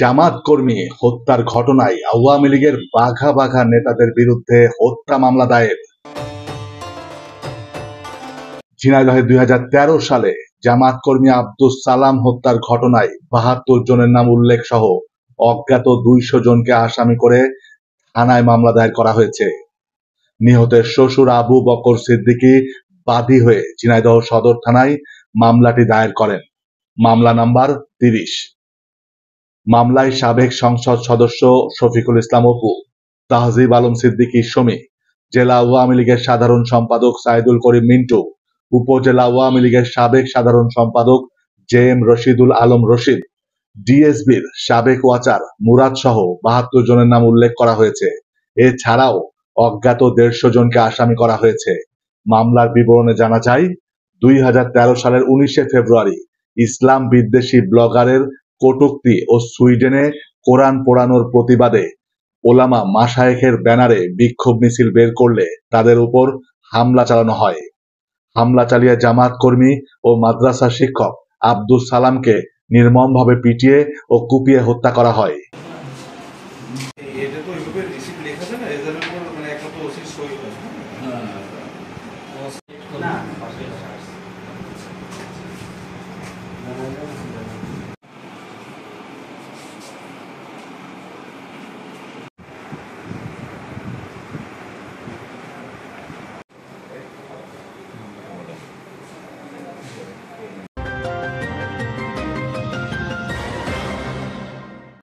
জামাত কর্মী হত্যার ঘটনায় আওয়ামী লীগের বাঘা বাঘা নেতাদের বিরুদ্ধে হত্যা মামলা দায়ের। ঝিনাইদহে ২০১৩ সালে জামাত কর্মী আব্দুস সালাম হত্যার ঘটনায় ৭২ জনের নাম উল্লেখ সহ অজ্ঞাত ২০০ জনকে আসামি করে থানায় মামলা দায়ের করা হয়েছে। নিহতের শ্বশুর আবু বকর সিদ্দিকী বাদী হয়ে ঝিনাইদহ সদর থানায় মামলাটি দায়ের করেন। মামলা নাম্বার ৩০। মামলায় সাবেক সংসদ সদস্য শফিকুল ইসলাম অপু, তাহজিব আলম সিদ্দিকী শমী, জেলা আওয়ামী লীগের সাধারণ সম্পাদক সাইদুল করিম মিন্টু, উপজেলা আওয়ামী লীগের সাবেক সাধারণ সম্পাদক জে এম রশিদুল আলম রশিদ, ডিএসবির সাবেক ওয়াচার মুরাদ সহ ৭২ জনের নাম উল্লেখ করা হয়েছে। এছাড়াও অজ্ঞাত ১৫০ জনকে আসামি করা হয়েছে। মামলার বিবরণে জানা যায়, ২০১৩ সালের ১৯শে ফেব্রুয়ারি ইসলাম বিদ্বেষী ব্লগারের কটূক্তি ও সুইডেনে কোরআন পোড়ানোর প্রতিবাদে ওলামা মাশায়েখের ব্যানারে বিক্ষোভ মিছিল বের করলে তাদের উপর হামলা চালানো হয়। হামলা চালিয়ে জামাত কর্মী ও মাদ্রাসা শিক্ষক আব্দুস সালামকে নির্মমভাবে পিটিয়ে ও কুপিয়ে হত্যা করা হয়।